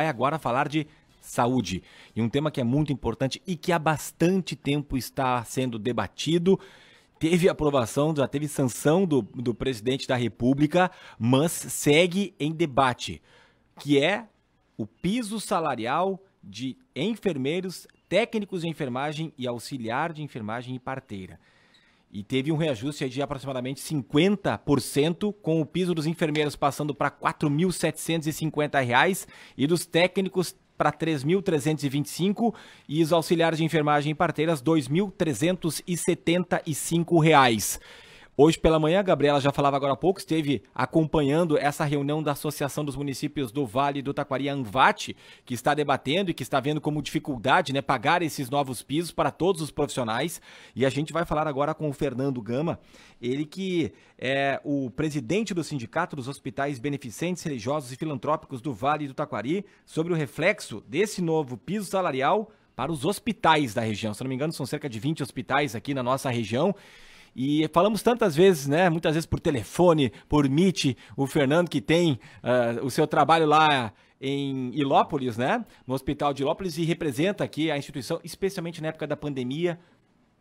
vai agora falar de saúde. E um tema que é muito importante e que há bastante tempo está sendo debatido. Teve aprovação, já teve sanção do presidente da República, mas segue em debate, que é o piso salarial de enfermeiros, técnicos de enfermagem e auxiliar de enfermagem e parteira. E teve um reajuste de aproximadamente 50%, com o piso dos enfermeiros passando para R$ 4.750 e dos técnicos para R$ 3.325 e os auxiliares de enfermagem e parteiras R$ 2.375. Hoje pela manhã, a Gabriela já falava agora há pouco, esteve acompanhando essa reunião da Associação dos Municípios do Vale do Taquari, ANVAT, que está debatendo e que está vendo como dificuldade, né, pagar esses novos pisos para todos os profissionais. E a gente vai falar agora com o Fernando Gama, ele que é o presidente do Sindicato dos Hospitais Beneficentes, Religiosos e Filantrópicos do Vale do Taquari, sobre o reflexo desse novo piso salarial para os hospitais da região. Se não me engano, são cerca de 20 hospitais aqui na nossa região. E falamos tantas vezes, né, muitas vezes por telefone, por Meet, o Fernando que tem o seu trabalho lá em Ilópolis, né, no Hospital de Ilópolis, e representa aqui a instituição, especialmente na época da pandemia,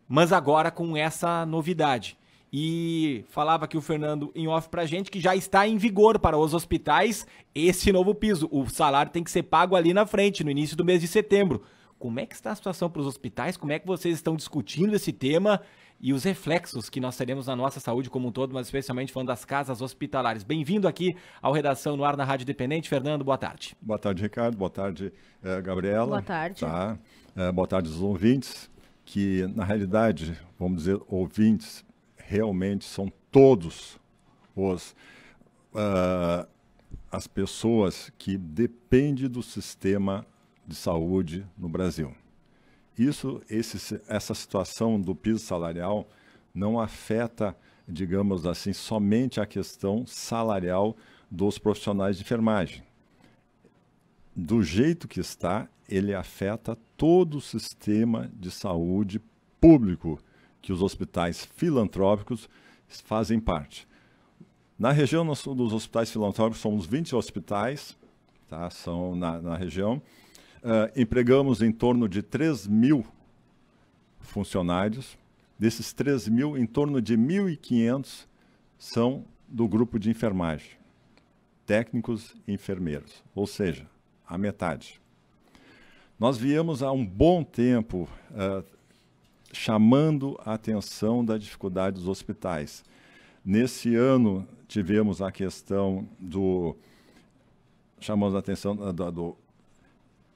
mas agora com essa novidade. E falava aqui o Fernando em off pra gente que já está em vigor para os hospitais esse novo piso. O salário tem que ser pago ali na frente, no início do mês de setembro. Como é que está a situação para os hospitais? Como é que vocês estão discutindo esse tema e os reflexos que nós teremos na nossa saúde como um todo, mas especialmente falando das casas hospitalares? Bem-vindo aqui ao Redação no Ar na Rádio Independente. Fernando, boa tarde. Boa tarde, Ricardo. Boa tarde, Gabriela. Boa tarde. Tá. Boa tarde aos ouvintes, que na realidade, vamos dizer, ouvintes, realmente são todos as pessoas que dependem do sistema de saúde no Brasil. Essa situação do piso salarial não afeta, digamos assim, somente a questão salarial dos profissionais de enfermagem. Do jeito que está, ele afeta todo o sistema de saúde público que os hospitais filantrópicos fazem parte. Na região dos hospitais filantrópicos, somos 20 hospitais, tá? São na região. Empregamos em torno de 3.000 funcionários. Desses 3.000, em torno de 1.500 são do grupo de enfermagem, técnicos e enfermeiros, ou seja, a metade. Nós viemos há um bom tempo chamando a atenção da dificuldade dos hospitais. Nesse ano, tivemos a questão chamamos a atenção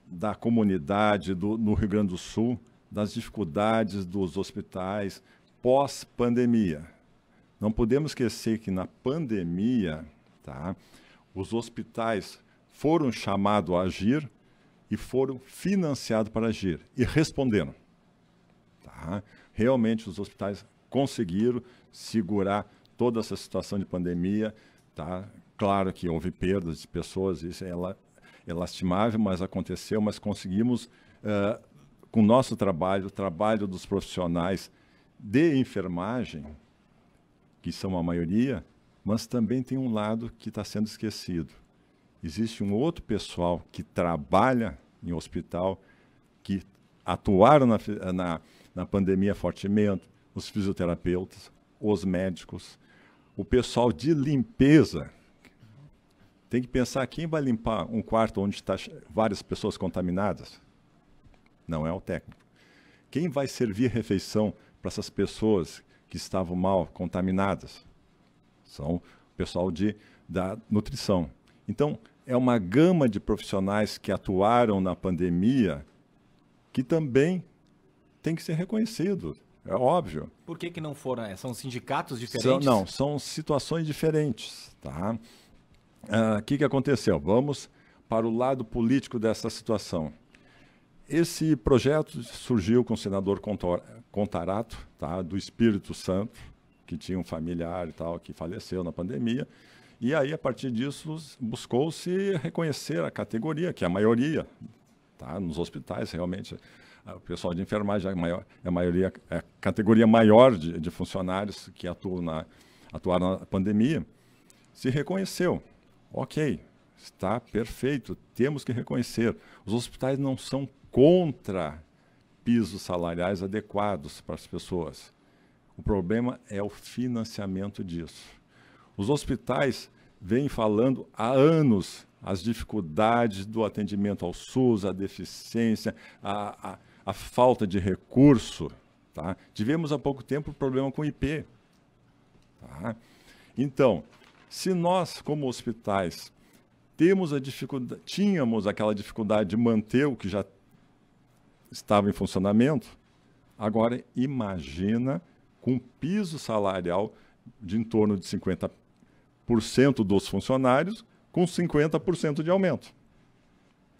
da comunidade no Rio Grande do Sul, das dificuldades dos hospitais pós-pandemia. Não podemos esquecer que na pandemia, tá, os hospitais foram chamados a agir e foram financiados para agir e responderam. Tá? Realmente os hospitais conseguiram segurar toda essa situação de pandemia. Tá? Claro que houve perdas de pessoas, isso é lastimável, mas aconteceu, mas conseguimos, com o nosso trabalho, o trabalho dos profissionais de enfermagem, que são a maioria, mas também tem um lado que está sendo esquecido. Existe um outro pessoal que trabalha em hospital, que atuaram na pandemia fortemente, os fisioterapeutas, os médicos, o pessoal de limpeza. Tem que pensar, quem vai limpar um quarto onde estão várias pessoas contaminadas? Não é o técnico. Quem vai servir refeição para essas pessoas que estavam mal contaminadas? São o pessoal da nutrição. Então, é uma gama de profissionais que atuaram na pandemia que também tem que ser reconhecido. É óbvio. Por que não foram? São sindicatos diferentes? São situações diferentes. Tá? Que aconteceu? Vamos para o lado político dessa situação. Esse projeto surgiu com o senador Contarato, tá, do Espírito Santo, que tinha um familiar e tal, que faleceu na pandemia. E aí, a partir disso, buscou-se reconhecer a categoria, que é a maioria, tá, nos hospitais, realmente. O pessoal de enfermagem é a categoria maior de funcionários que atuaram na pandemia. Se reconheceu. Ok, está perfeito, temos que reconhecer. Os hospitais não são contra pisos salariais adequados para as pessoas. O problema é o financiamento disso. Os hospitais vêm falando há anos as dificuldades do atendimento ao SUS, a deficiência, a falta de recurso. Tá? Tivemos há pouco tempo o problema com o IP. Tá? Então, se nós, como hospitais, tínhamos aquela dificuldade de manter o que já estava em funcionamento, agora imagina com piso salarial de em torno de 50% dos funcionários com 50% de aumento.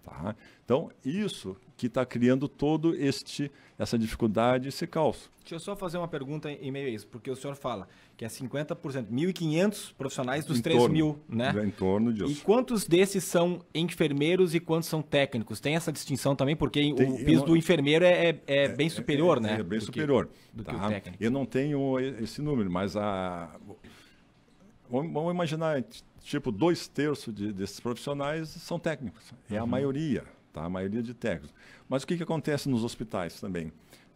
Tá? Então, isso que está criando todo essa dificuldade, esse caos. Deixa eu só fazer uma pergunta em meio a isso, porque o senhor fala que é 50%, 1.500 profissionais dos 3.000, né? Em torno disso. E quantos desses são enfermeiros e quantos são técnicos? Tem essa distinção também, porque o piso do enfermeiro é bem superior, né? É bem superior. Do tá? que o técnico. Eu não tenho esse número, mas vamos imaginar, tipo, 2/3 desses profissionais são técnicos. É a maioria, tá? A maioria de técnicos. Mas o que acontece nos hospitais também?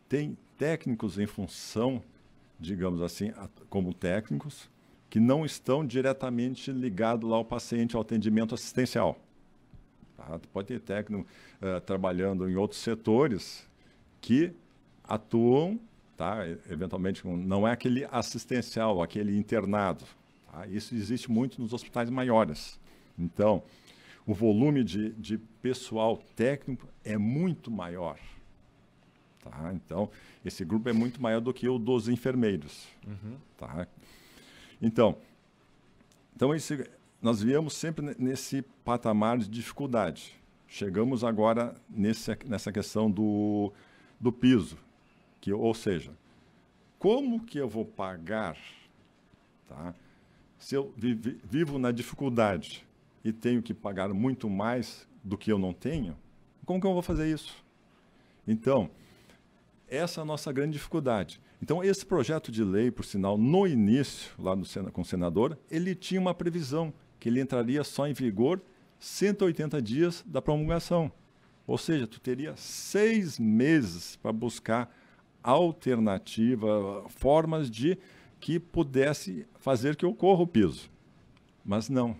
Tem técnicos em função, digamos assim, como técnicos, que não estão diretamente ligados lá ao paciente, ao atendimento assistencial. Tá? Pode ter técnico trabalhando em outros setores que atuam, tá? Eventualmente, não é aquele assistencial, aquele internado. Tá? Isso existe muito nos hospitais maiores. Então, o volume de pessoal técnico é muito maior. Tá? Então, esse grupo é muito maior do que o dos enfermeiros. Tá? Então nós viemos sempre nesse patamar de dificuldade. Chegamos agora nessa questão do piso. Ou seja, como que eu vou pagar, tá? Se eu vivo na dificuldade e tenho que pagar muito mais do que eu não tenho, como que eu vou fazer isso? Então, essa é a nossa grande dificuldade. Então, esse projeto de lei, por sinal, no início, lá com o senador, ele tinha uma previsão que ele entraria só em vigor 180 dias da promulgação. Ou seja, tu teria 6 meses para buscar alternativa, formas de que pudesse fazer que ocorra o piso. Mas não.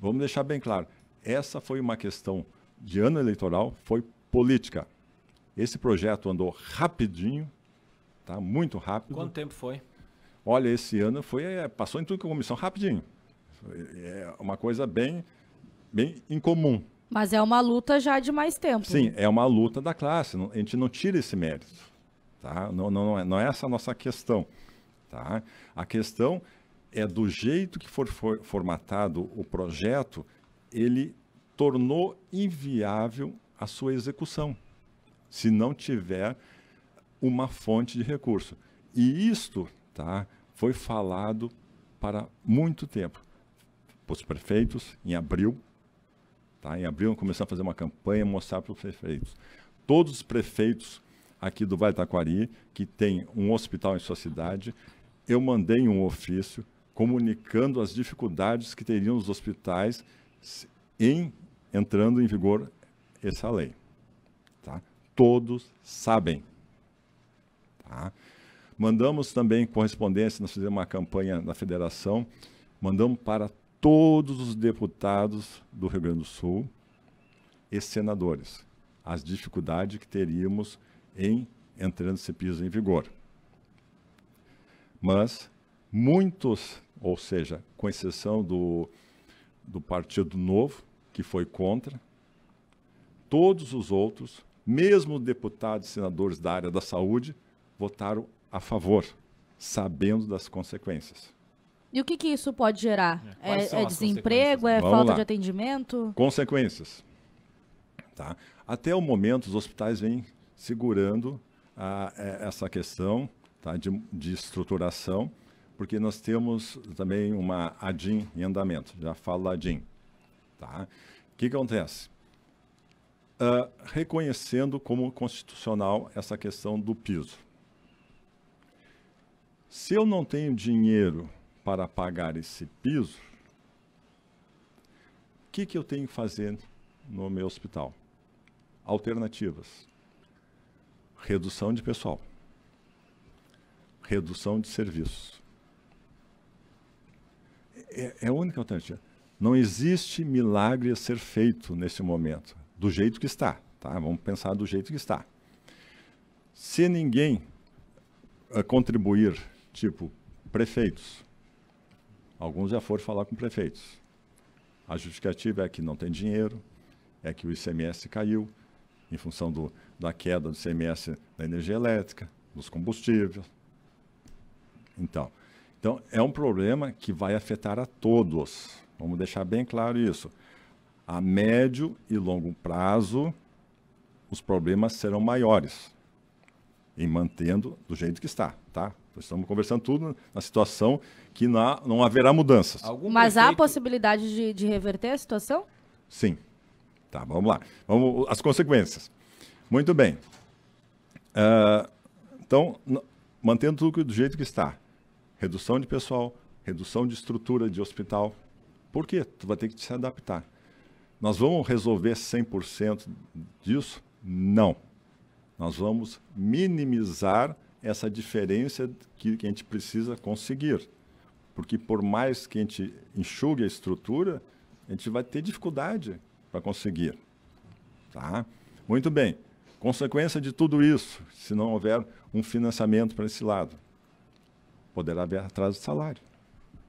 Vamos deixar bem claro, essa foi uma questão de ano eleitoral, foi política. Esse projeto andou rapidinho, tá? Muito rápido. Quanto tempo foi? Olha, esse ano passou em tudo com a comissão rapidinho. É uma coisa bem incomum. Mas é uma luta já de mais tempo. Sim, é uma luta da classe. A gente não tira esse mérito. Tá? Não é essa a nossa questão. Tá? A questão é do jeito que for formatado o projeto, ele tornou inviável a sua execução, se não tiver uma fonte de recurso. E isto, tá, foi falado para muito tempo. Os prefeitos, em abril, tá, em abril começamos a fazer uma campanha, mostrar para os prefeitos. Todos os prefeitos aqui do Vale do Taquari, que tem um hospital em sua cidade, eu mandei um ofício comunicando as dificuldades que teriam os hospitais entrando em vigor essa lei. Tá? Todos sabem. Tá? Mandamos também correspondência, nós fizemos uma campanha na federação, mandamos para todos os deputados do Rio Grande do Sul e senadores as dificuldades que teríamos em entrando esse piso em vigor. Mas muitos, ou seja, com exceção do Partido Novo, que foi contra, todos os outros, mesmo deputados e senadores da área da saúde, votaram a favor, sabendo das consequências. E o que isso pode gerar? Quais são É as desemprego? É Vamos falta lá. de atendimento? Consequências. Tá? Até o momento, os hospitais vêm segurando essa questão, tá, de estruturação, porque nós temos também uma ADIM em andamento, já falo da ADIM. Tá? O que acontece? Reconhecendo como constitucional essa questão do piso. Se eu não tenho dinheiro para pagar esse piso, que eu tenho que fazer no meu hospital? Alternativas. Redução de pessoal. Redução de serviços. É a única alternativa. Não existe milagre a ser feito nesse momento, do jeito que está. Tá? Vamos pensar do jeito que está. Se ninguém contribuir, tipo prefeitos, alguns já foram falar com prefeitos. A justificativa é que não tem dinheiro, é que o ICMS caiu, em função da queda do ICMS da energia elétrica, dos combustíveis. Então, é um problema que vai afetar a todos. Vamos deixar bem claro isso. A médio e longo prazo, os problemas serão maiores, em mantendo do jeito que está, tá? Estamos conversando tudo na situação que não haverá mudanças. Mas há a possibilidade de reverter a situação? Sim. Tá, vamos lá. As consequências. Muito bem. Então, mantendo tudo do jeito que está. Redução de pessoal, redução de estrutura de hospital. Por quê? Tu vai ter que se adaptar. Nós vamos resolver 100% disso? Não. Nós vamos minimizar essa diferença que a gente precisa conseguir. Porque por mais que a gente enxugue a estrutura, a gente vai ter dificuldade para conseguir. Tá? Muito bem. Consequência de tudo isso, se não houver um financiamento para esse lado, poderá haver atraso de salário.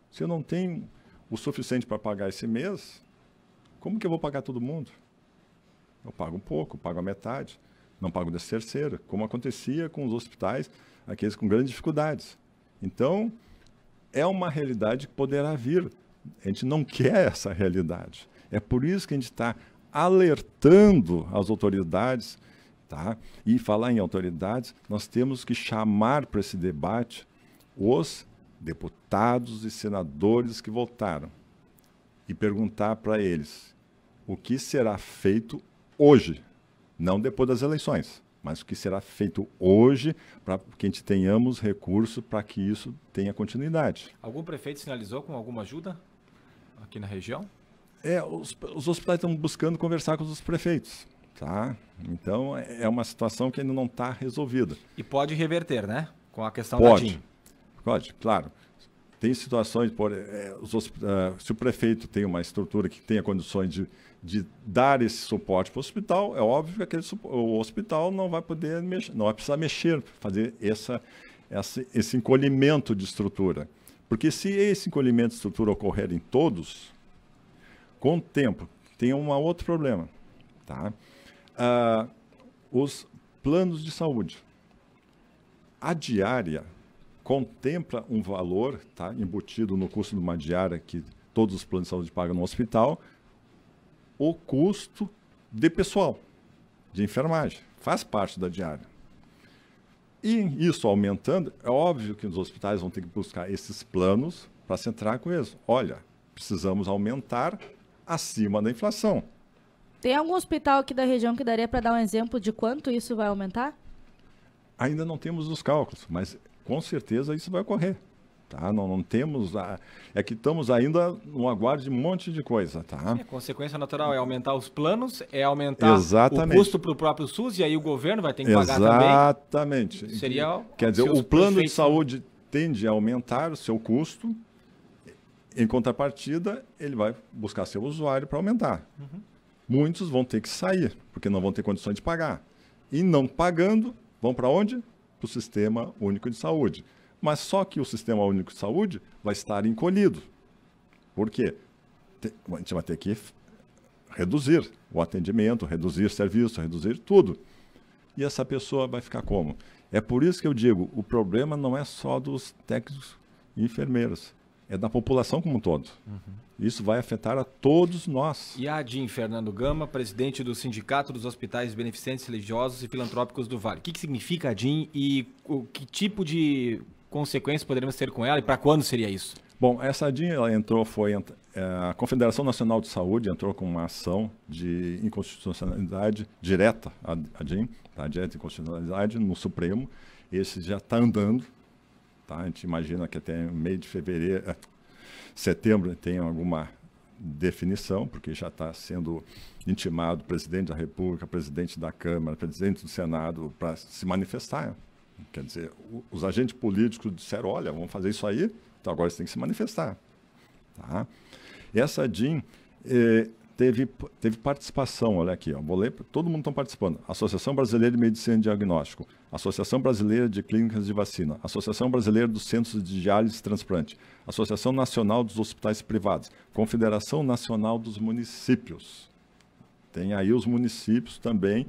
Se eu não tenho o suficiente para pagar esse mês, como que eu vou pagar todo mundo? Eu pago um pouco, pago a metade, não pago desse terceiro, como acontecia com os hospitais, aqueles com grandes dificuldades. Então, é uma realidade que poderá vir. A gente não quer essa realidade. É por isso que a gente está alertando as autoridades, tá? E falar em autoridades, nós temos que chamar para esse debate os deputados e senadores que votaram e perguntar para eles o que será feito hoje, não depois das eleições, mas o que será feito hoje para que a gente tenhamos recurso para que isso tenha continuidade. Algum prefeito sinalizou com alguma ajuda aqui na região? Os hospitais estão buscando conversar com os prefeitos, tá? Então, é uma situação que ainda não está resolvida. E pode reverter, né? Com a questão da DIN. Pode, claro. Tem situações, se o prefeito tem uma estrutura que tenha condições de dar esse suporte para o hospital, é óbvio que o hospital não vai poder mexer, não vai precisar mexer, fazer esse encolhimento de estrutura. Porque se esse encolhimento de estrutura ocorrer em todos, com o tempo, tem um outro problema. Tá? Os planos de saúde. A diária contempla um valor, tá, embutido no custo de uma diária que todos os planos de saúde pagam no hospital, o custo de pessoal, de enfermagem, faz parte da diária. E isso aumentando, é óbvio que os hospitais vão ter que buscar esses planos para se entrar com eles. Olha, precisamos aumentar acima da inflação. Tem algum hospital aqui da região que daria para dar um exemplo de quanto isso vai aumentar? Ainda não temos os cálculos, mas com certeza isso vai ocorrer. Tá? Não temos... É que estamos ainda no aguardo de um monte de coisa. Tá? A consequência natural é aumentar os planos, é aumentar o custo para o próprio SUS, e aí o governo vai ter que pagar também. Exatamente. Seria, quer dizer, o plano de saúde tende a aumentar o seu custo, em contrapartida, ele vai buscar seu usuário para aumentar. Uhum. Muitos vão ter que sair, porque não vão ter condições de pagar. E não pagando, vão para onde? Para o Sistema Único de Saúde. Mas só que o Sistema Único de Saúde vai estar encolhido. Por quê? A gente vai ter que reduzir o atendimento, reduzir serviço, reduzir tudo. E essa pessoa vai ficar como? É por isso que eu digo, o problema não é só dos técnicos e enfermeiros, é da população como um todo. Uhum. Isso vai afetar a todos nós. E a DIN, Fernando Gama, presidente do Sindicato dos Hospitais Beneficentes Religiosos e Filantrópicos do Vale. O que significa a DIN e que tipo de consequências poderíamos ter com ela e para quando seria isso? Bom, essa DIN ela entrou, a Confederação Nacional de Saúde entrou com uma ação de inconstitucionalidade direta, a DIN, tá? Direta inconstitucionalidade no Supremo. Esse já está andando. Tá? A gente imagina que até meio de setembro tem alguma definição, porque já está sendo intimado o presidente da República, presidente da Câmara, presidente do Senado para se manifestar. Quer dizer, os agentes políticos disseram, olha, vamos fazer isso aí, então agora você tem que se manifestar. Tá? Essa DIN teve participação, olha aqui, ó, vou ler, todo mundo está participando. Associação Brasileira de Medicina e Diagnóstico, Associação Brasileira de Clínicas de Vacina, Associação Brasileira dos Centros de Diálise e Transplante, Associação Nacional dos Hospitais Privados, Confederação Nacional dos Municípios. Tem aí os municípios também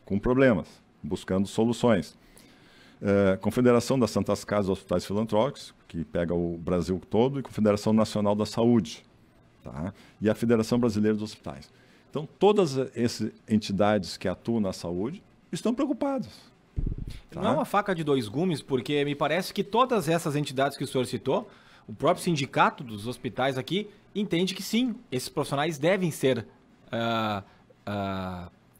com problemas, buscando soluções. Confederação das Santas Casas e Hospitais Filantrópicos, que pega o Brasil todo, e Confederação Nacional da Saúde, tá? E a Federação Brasileira dos Hospitais. Então, todas essas entidades que atuam na saúde estão preocupadas. Tá? Não é uma faca de dois gumes, porque me parece que todas essas entidades que o senhor citou, o próprio sindicato dos hospitais aqui, entende que sim, esses profissionais devem ser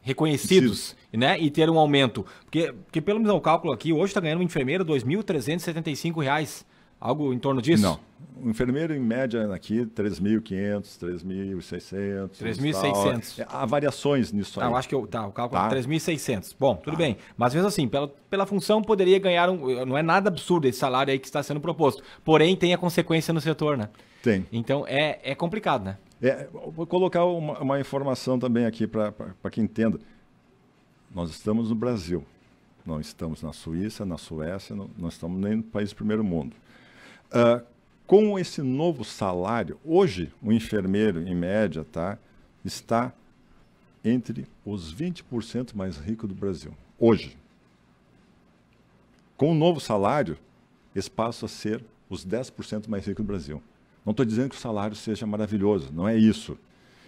reconhecidos, né, e ter um aumento. Porque pelo meu cálculo aqui, hoje está ganhando um enfermeiro R$ 2.375, algo em torno disso? Não. O enfermeiro, em média, aqui, 3.500, 3.600. 3.600. Há variações nisso aí. Eu acho que o cálculo é 3.600. Bom, tudo bem. Mas mesmo assim, pela função, poderia ganhar não é nada absurdo esse salário aí que está sendo proposto. Porém, tem a consequência no setor, né? Tem. Então, é complicado, né? Vou colocar uma informação também aqui para que entenda. Nós estamos no Brasil. Não estamos na Suíça, na Suécia, não estamos nem no país do primeiro mundo. Com esse novo salário, hoje o enfermeiro, em média, está entre os 20% mais ricos do Brasil. Hoje. Com o novo salário, eles passam a ser os 10% mais ricos do Brasil. Não estou dizendo que o salário seja maravilhoso, não é isso.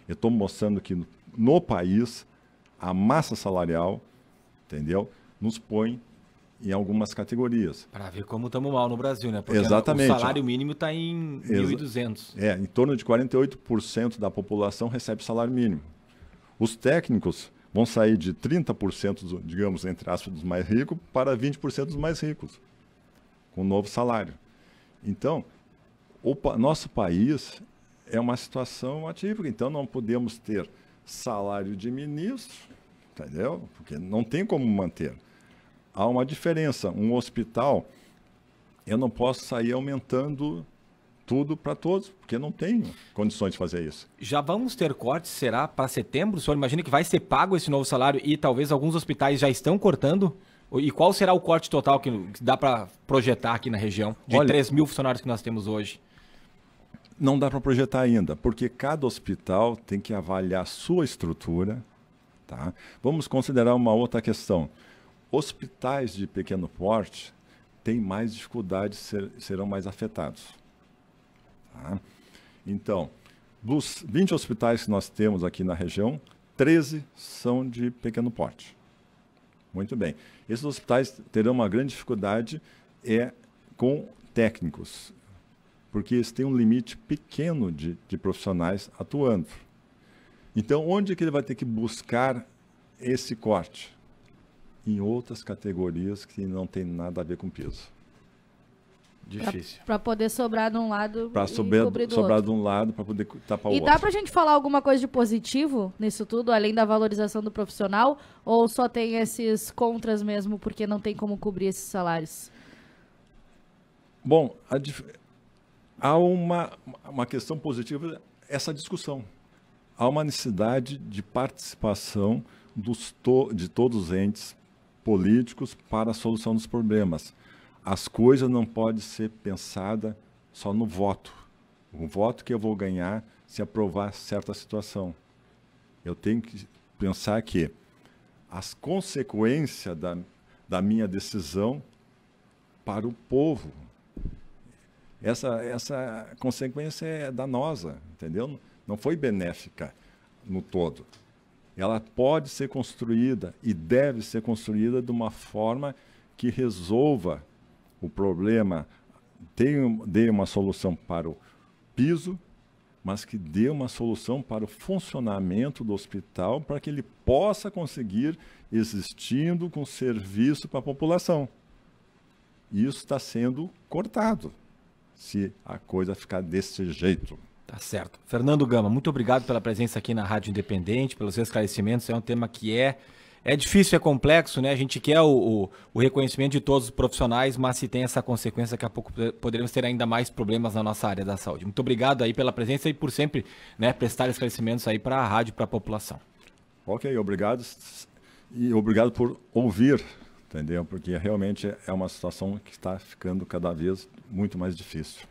Eu estou mostrando que no país, a massa salarial, entendeu, nos põe em algumas categorias. Para ver como estamos mal no Brasil, né? Porque exatamente. O salário mínimo está em 1.200. Em torno de 48% da população recebe salário mínimo. Os técnicos vão sair de 30%, digamos, entre aspas, dos mais ricos, para 20% dos mais ricos, com o novo salário. Então, nosso país é uma situação atípica, então não podemos ter salário de ministro, entendeu? Porque não tem como manter. Há uma diferença. Um hospital, eu não posso sair aumentando tudo para todos, porque não tenho condições de fazer isso. Já vamos ter cortes, será, para setembro? O senhor imagina que vai ser pago esse novo salário e talvez alguns hospitais já estão cortando? E qual será o corte total que dá para projetar aqui na região, de 3.000 funcionários que nós temos hoje? Não dá para projetar ainda, porque cada hospital tem que avaliar a sua estrutura. Tá? Vamos considerar uma outra questão. Hospitais de pequeno porte têm mais dificuldade, serão mais afetados. Tá? Então, dos 20 hospitais que nós temos aqui na região, 13 são de pequeno porte. Muito bem. Esses hospitais terão uma grande dificuldade com técnicos, porque eles têm um limite pequeno de profissionais atuando. Então, onde que ele vai ter que buscar esse corte? Em outras categorias que não tem nada a ver com piso. Difícil. Para poder sobrar de um lado para sobrar de um lado para poder tapar o outro. E dá para a gente falar alguma coisa de positivo nisso tudo, além da valorização do profissional? Ou só tem esses contras mesmo, porque não tem como cobrir esses salários? Bom, há uma questão positiva, essa discussão. Há uma necessidade de participação de todos os entes políticos para a solução dos problemas. As coisas não podem ser pensadas só no voto. O voto que eu vou ganhar se aprovar certa situação. Eu tenho que pensar que as consequências da minha decisão para o povo, essa consequência é danosa, entendeu? Não foi benéfica no todo. Ela pode ser construída e deve ser construída de uma forma que resolva o problema, dê uma solução para o piso, mas que dê uma solução para o funcionamento do hospital, para que ele possa conseguir existindo com serviço para a população. Isso está sendo cortado, se a coisa ficar desse jeito. Tá certo. Fernando Gama, muito obrigado pela presença aqui na Rádio Independente, pelos esclarecimentos. É um tema que é difícil, é complexo, né? A gente quer o reconhecimento de todos os profissionais, mas se tem essa consequência, daqui a pouco poderemos ter ainda mais problemas na nossa área da saúde. Muito obrigado aí pela presença e por sempre, né, prestar esclarecimentos aí para a rádio e para a população. Ok, obrigado. E obrigado por ouvir, entendeu? Porque realmente é uma situação que está ficando cada vez muito mais difícil.